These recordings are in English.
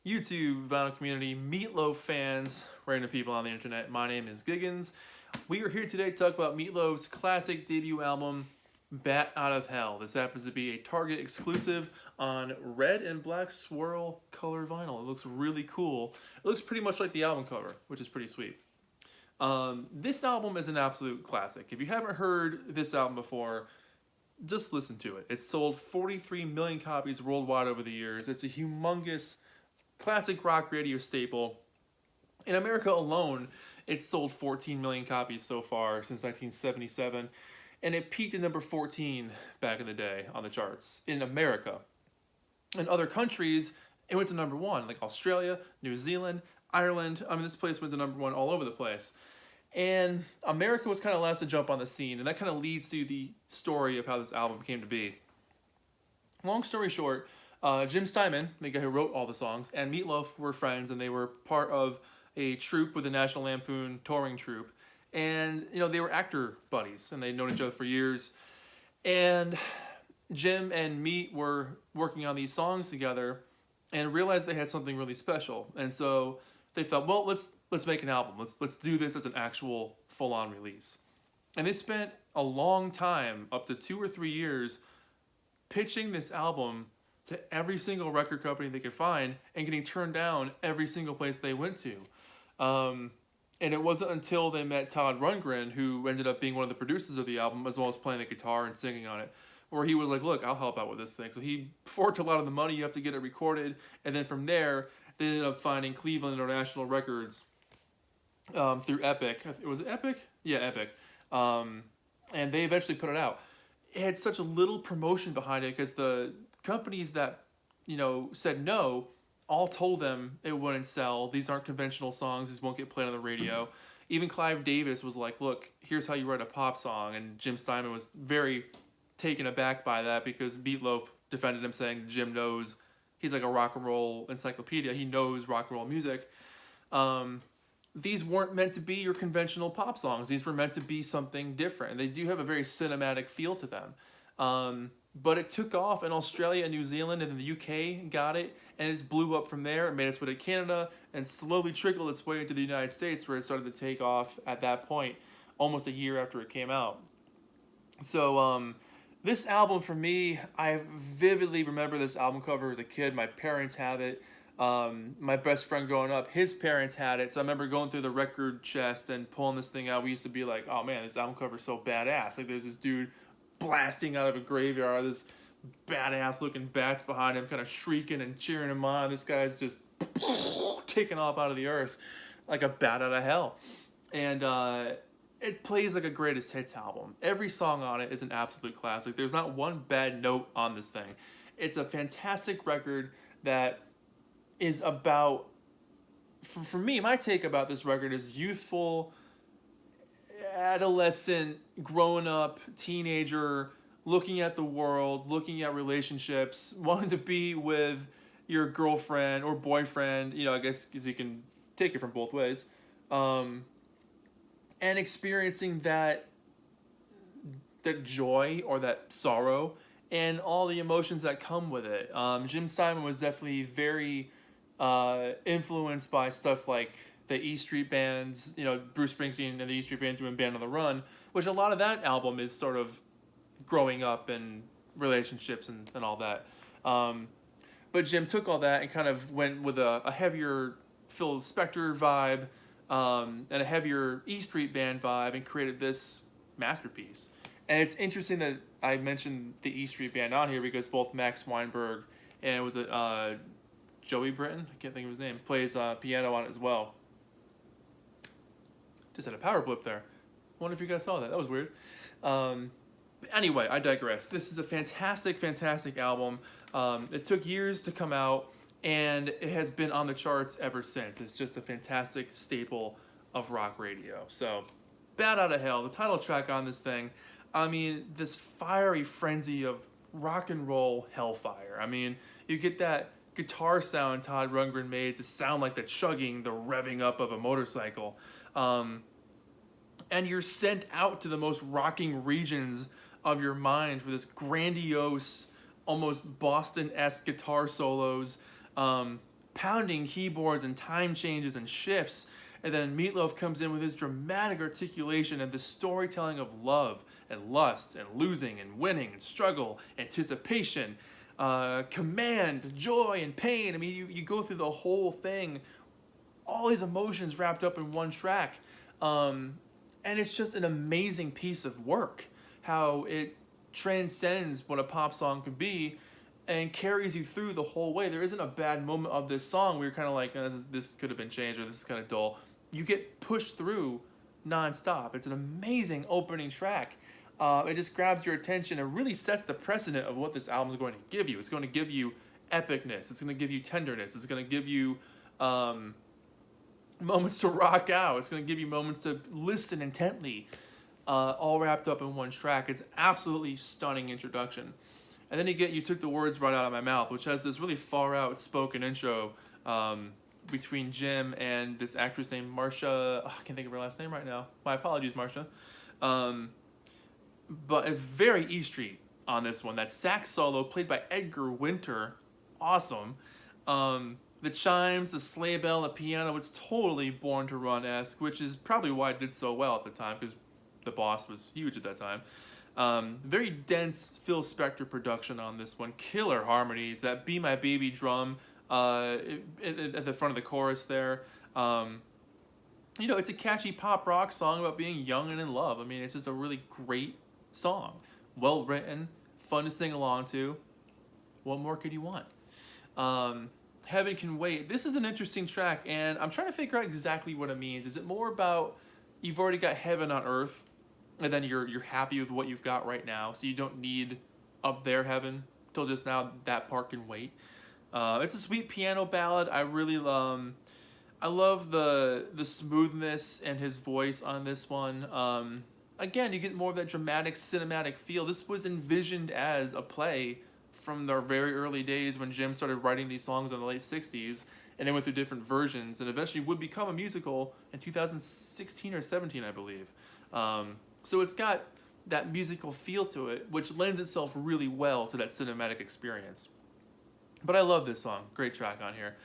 YouTube vinyl community, Meatloaf fans, random people on the internet. My name is Giggens. We are here today to talk about Meatloaf's classic debut album, Bat Out of Hell. This happens to be a Target exclusive on red and black swirl color vinyl. It looks really cool. It looks pretty much like the album cover, which is pretty sweet. This album is an absolute classic. If you haven't heard this album before, just listen to it. It's sold 43 million copies worldwide over the years. It's a humongous classic rock radio staple. In America alone, it's sold 14 million copies so far since 1977, and it peaked at number 14 back in the day on the charts in America. In other countries, it went to number one, like Australia, New Zealand, Ireland. I mean, this place went to number one all over the place. And America was kind of last to jump on the scene, and that kind of leads to the story of how this album came to be. Long story short, Jim Steinman, the guy who wrote all the songs, and Meatloaf were friends, and they were part of a troupe with the National Lampoon touring troupe. And, they were actor buddies, and they'd known each other for years. And Jim and Meat were working on these songs together and realized they had something really special. And so they thought, well, let's make an album. Let's do this as an actual full-on release. And they spent a long time, up to 2 or 3 years, pitching this album to every single record company they could find and getting turned down every single place they went to. And it wasn't until they met Todd Rundgren, who ended up being one of the producers of the album, as well as playing the guitar and singing on it, where he was like, look, I'll help out with this thing. So he forked a lot of the money. You have to get it recorded. And then from there, they ended up finding Cleveland International Records through Epic. Was it Epic? Yeah, Epic. And they eventually put it out. It had such a little promotion behind it because the companies that, said no all told them it wouldn't sell. These aren't conventional songs. These won't get played on the radio. Even Clive Davis was like, look, here's how you write a pop song. And Jim Steinman was very taken aback by that because Meatloaf defended him, saying Jim knows, he's like a rock and roll encyclopedia. He knows rock and roll music. These weren't meant to be your conventional pop songs. These were meant to be something different. They do have a very cinematic feel to them. But it took off in Australia and New Zealand, and then the UK got it, and it just blew up from there. It made its way to Canada and slowly trickled its way into the United States, where it started to take off at that point, almost a year after it came out. So this album, for me, I vividly remember this album cover as a kid. My parents have it. My best friend growing up, his parents had it. So I remember going through the record chest and pulling this thing out. We used to be like, oh man, this album cover is so badass. Like there's this dude blasting out of a graveyard, this badass looking bats behind him kind of shrieking and cheering him on. This guy's just taking off out of the earth like a bat out of hell. And it plays like a greatest hits album. Every song on it is an absolute classic. There's not one bad note on this thing. It's a fantastic record that is about, for me, my take about this record is youthful, adolescent, grown up, teenager, looking at the world, looking at relationships, wanting to be with your girlfriend or boyfriend, I guess because you can take it from both ways, and experiencing that joy or that sorrow and all the emotions that come with it. Jim Steinman was definitely very influenced by stuff like the E Street Band's, Bruce Springsteen and the E Street Band doing Band on the Run, which a lot of that album is sort of growing up and relationships and all that. But Jim took all that and kind of went with a heavier Phil Spector vibe and a heavier E Street Band vibe and created this masterpiece. And it's interesting that I mentioned the E Street Band on here because both Max Weinberg and it was Joey Britton, I can't think of his name, plays piano on it as well. Just had a power blip there. Wonder if you guys saw that. That was weird. Anyway, I digress. This is a fantastic, fantastic album. It took years to come out, and it has been on the charts ever since. It's just a fantastic staple of rock radio. So, Bat Out of Hell, the title track on this thing. I mean, this fiery frenzy of rock and roll hellfire. I mean, you get that guitar sound Todd Rundgren made to sound like the chugging, the revving up of a motorcycle. And you're sent out to the most rocking regions of your mind for this grandiose, almost Boston-esque guitar solos. pounding keyboards and time changes and shifts. And then Meatloaf comes in with his dramatic articulation and the storytelling of love and lust and losing and winning and struggle, anticipation, command, joy, and pain. I mean, you go through the whole thing, all these emotions wrapped up in one track. And it's just an amazing piece of work, how it transcends what a pop song could be and carries you through the whole way. There isn't a bad moment of this song where you're kind of like, oh, this could have been changed, or this is kind of dull. You get pushed through nonstop. It's an amazing opening track. It just grabs your attention and really sets the precedent of what this album is going to give you. It's going to give you epicness. It's going to give you tenderness. It's going to give you moments to rock out. It's going to give you moments to listen intently, all wrapped up in one track. It's absolutely stunning introduction. And then you took the words right out of my mouth, which has this really far out spoken intro between Jim and this actress named Marsha. I can't think of her last name right now. My apologies, Marsha. But it's very E Street on this one. That sax solo played by Edgar Winter, awesome. The chimes, the sleigh bell, the piano, it's totally Born to Run-esque, which is probably why it did so well at the time, because the Boss was huge at that time. Very dense Phil Spector production on this one. Killer harmonies. That Be My Baby drum at the front of the chorus there. It's a catchy pop rock song about being young and in love. I mean, it's just a really great song. Well written, fun to sing along to. What more could you want? Heaven Can Wait. This is an interesting track, and I'm trying to figure out exactly what it means. Is it more about you've already got heaven on earth, and then you're happy with what you've got right now, so you don't need up there heaven till just now? That part can wait. It's a sweet piano ballad. I really I love the smoothness and his voice on this one. Again, you get more of that dramatic cinematic feel. This was envisioned as a play from their very early days when Jim started writing these songs in the late 60s, and they went through different versions and eventually would become a musical in 2016 or 17, I believe. So it's got that musical feel to it, which lends itself really well to that cinematic experience. But I love this song. Great track on here.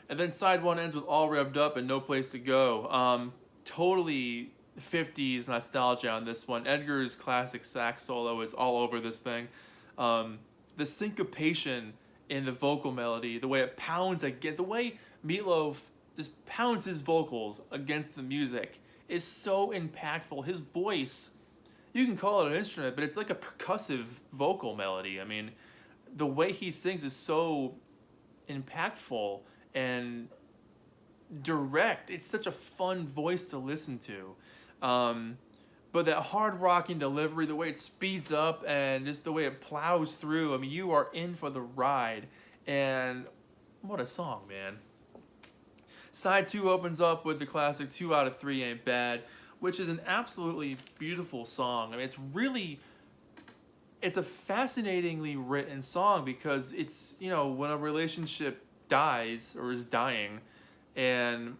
And then side one ends with All Revved Up and No Place to Go. Totally 50s nostalgia on this one. Edgar's classic sax solo is all over this thing. The syncopation in the vocal melody, the way it pounds again, the way Meatloaf just pounds his vocals against the music is so impactful. His voice, you can call it an instrument, but it's like a percussive vocal melody. I mean, the way he sings is so impactful and direct. It's such a fun voice to listen to. But that hard rocking delivery, the way it speeds up and just the way it plows through, I mean, you are in for the ride. And what a song, man. Side 2 opens up with the classic 2 out of 3 Ain't Bad, which is an absolutely beautiful song. I mean, it's a fascinatingly written song because it's, when a relationship dies or is dying and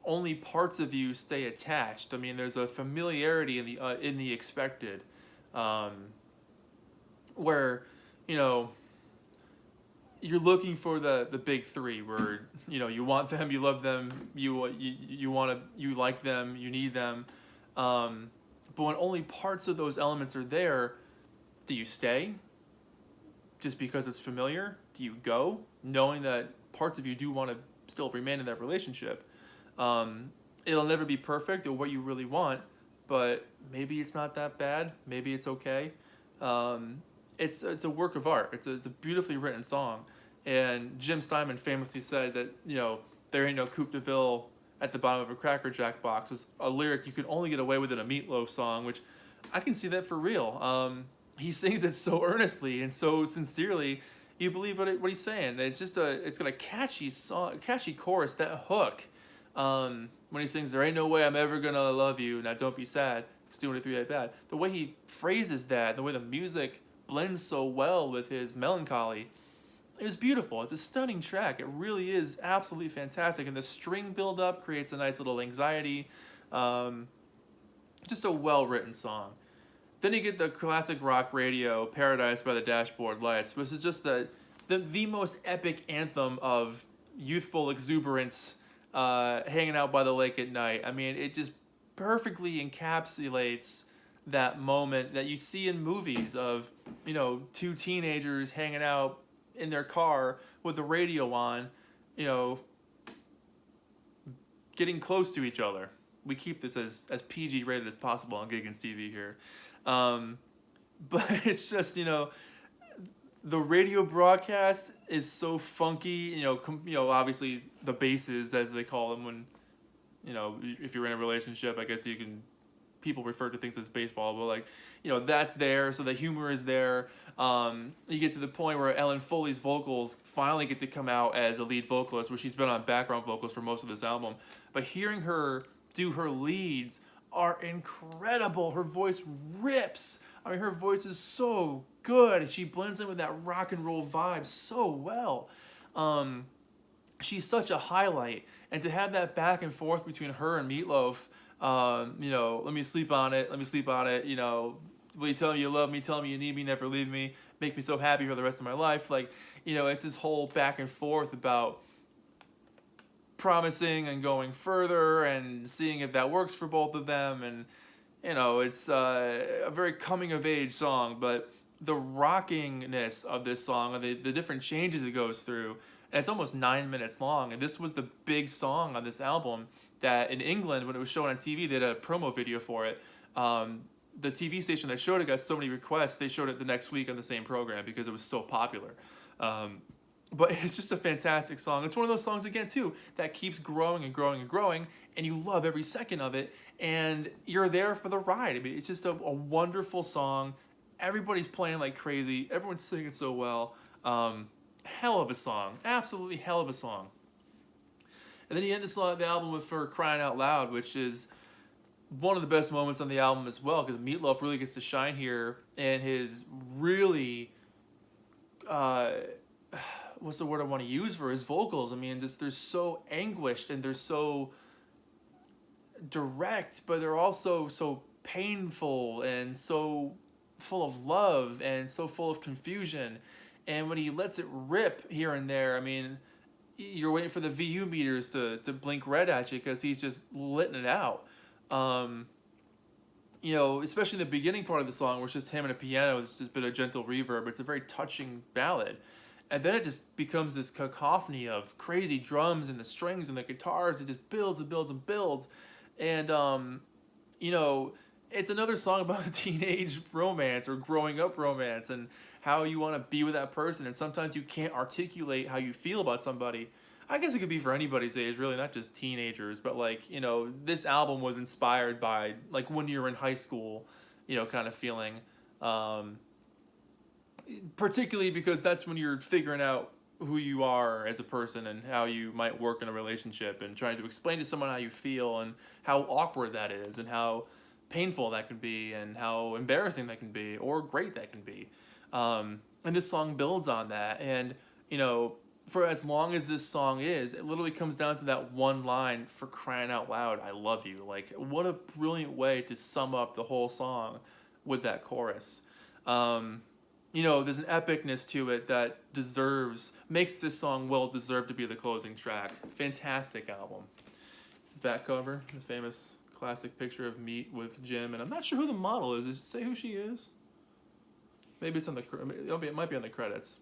only parts of you stay attached. I mean, there's a familiarity in the expected, where you're looking for the big three, where you want them, you love them, you like them, you need them, but when only parts of those elements are there, do you stay just because it's familiar? Do you go knowing that parts of you do want to still remain in that relationship? It'll never be perfect or what you really want, but maybe it's not that bad. Maybe it's okay. It's a work of art. It's a beautifully written song. And Jim Steinman famously said that, there ain't no Coupe de Ville at the bottom of a Cracker Jack box was a lyric you could only get away with in a Meatloaf song, which I can see that for real. He sings it so earnestly and so sincerely, you believe what he's saying. It's got a catchy song, catchy chorus, that hook. When he sings, there ain't no way I'm ever gonna love you, now don't be sad, 'cause 2 out of 3 ain't bad. The way he phrases that, the way the music blends so well with his melancholy, it was beautiful. It's a stunning track. It really is absolutely fantastic. And the string build-up creates a nice little anxiety. Just a well-written song. Then you get the classic rock radio, Paradise by the Dashboard Lights, which is just the most epic anthem of youthful exuberance, hanging out by the lake at night. I mean, it just perfectly encapsulates that moment that you see in movies of, two teenagers hanging out in their car with the radio on, getting close to each other. We keep this as PG rated as possible on Giggens TV here. But it's just, the radio broadcast is so funky, obviously the basses, as they call them when, if you're in a relationship, I guess people refer to things as baseball, but like, that's there, so the humor is there. You get to the point where Ellen Foley's vocals finally get to come out as a lead vocalist, where she's been on background vocals for most of this album. But hearing her do her leads are incredible. Her voice rips. I mean, her voice is so good. She blends in with that rock and roll vibe so well. She's such a highlight. And to have that back and forth between her and Meatloaf, let me sleep on it, will you tell me you love me, tell me you need me, never leave me, make me so happy for the rest of my life. Like, it's this whole back and forth about promising and going further and seeing if that works for both of them. And, it's a very coming of age song, but the rockingness of this song, the different changes it goes through, and it's almost 9 minutes long. And this was the big song on this album that in England, when it was shown on TV, they did a promo video for it. The TV station that showed it got so many requests, they showed it the next week on the same program because it was so popular. But it's just a fantastic song. It's one of those songs, again, too, that keeps growing and growing and growing, and you love every second of it, and you're there for the ride. I mean, it's just a wonderful song. Everybody's playing like crazy. Everyone's singing so well. Hell of a song. Absolutely hell of a song. And then you end the album with For Crying Out Loud, which is one of the best moments on the album as well, because Meatloaf really gets to shine here, and his really... what's the word I want to use for his vocals? I mean, they're so anguished and they're so direct, but they're also so painful and so full of love and so full of confusion. And when he lets it rip here and there, I mean, you're waiting for the VU meters to blink red at you because he's just letting it out. Especially the beginning part of the song where it's just him and a piano, it's just a bit of gentle reverb. It's a very touching ballad. And then it just becomes this cacophony of crazy drums and the strings and the guitars. It just builds and builds and builds. And, it's another song about a teenage romance or growing up romance and how you want to be with that person. And sometimes you can't articulate how you feel about somebody. I guess it could be for anybody's age, really, not just teenagers. But, this album was inspired by, when you're in high school, kind of feeling. Particularly because that's when you're figuring out who you are as a person and how you might work in a relationship and trying to explain to someone how you feel and how awkward that is and how painful that can be and how embarrassing that can be or great that can be. And this song builds on that. And, for as long as this song is, it literally comes down to that one line, for crying out loud, I love you. Like, what a brilliant way to sum up the whole song with that chorus. There's an epicness to it that makes this song well-deserved to be the closing track. Fantastic album. Back cover, the famous classic picture of Meat with Jim, and I'm not sure who the model is. Does it say who she is? Maybe it's it might be on the credits.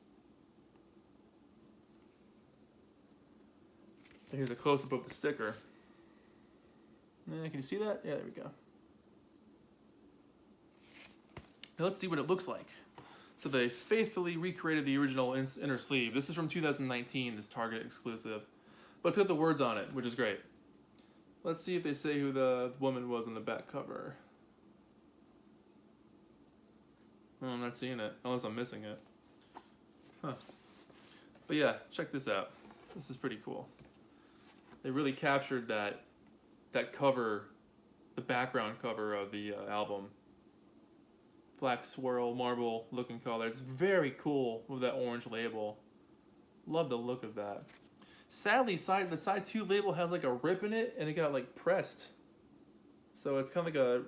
And here's a close-up of the sticker. Can you see that? Yeah, there we go. Now let's see what it looks like. So they faithfully recreated the original inner sleeve. This is from 2019, this Target exclusive. But it's got the words on it, which is great. Let's see if they say who the woman was on the back cover. Oh, I'm not seeing it, unless I'm missing it. Huh. But yeah, check this out. This is pretty cool. They really captured that cover, the background cover of the album. Black swirl, marble looking color. It's very cool with that orange label. Love the look of that. Sadly, the side 2 label has a rip in it and it got pressed. So it's kind of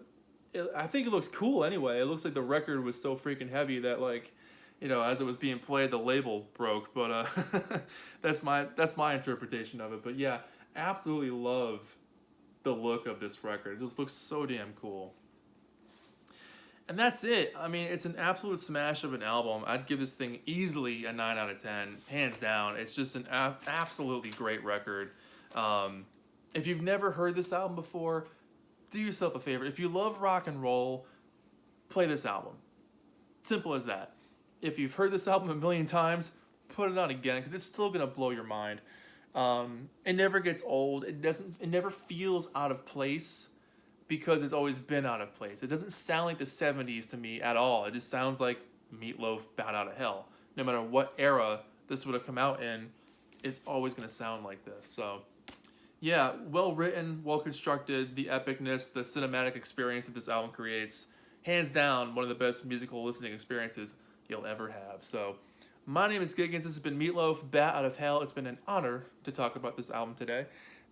I think it looks cool anyway. It looks like the record was so freaking heavy that you know, as it was being played, the label broke. But that's my interpretation of it. But yeah, absolutely love the look of this record. It just looks so damn cool. And that's it. I mean, it's an absolute smash of an album. I'd give this thing easily a 9 out of 10, hands down. It's just an absolutely great record. If you've never heard this album before, do yourself a favor. If you love rock and roll, play this album. Simple as that. If you've heard this album a million times, put it on again, because it's still gonna blow your mind. It never gets old. It never feels out of place, because it's always been out of place. It doesn't sound like the 70s to me at all. It just sounds like Meatloaf, Bat Out of Hell. No matter what era this would have come out in, it's always going to sound like this. So, yeah, well written, well constructed, the epicness, the cinematic experience that this album creates. Hands down, one of the best musical listening experiences you'll ever have. So, my name is Giggens. This has been Meatloaf, Bat Out of Hell. It's been an honor to talk about this album today.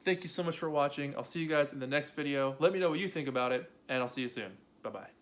Thank you so much for watching. I'll see you guys in the next video. Let me know what you think about it, and I'll see you soon. Bye-bye.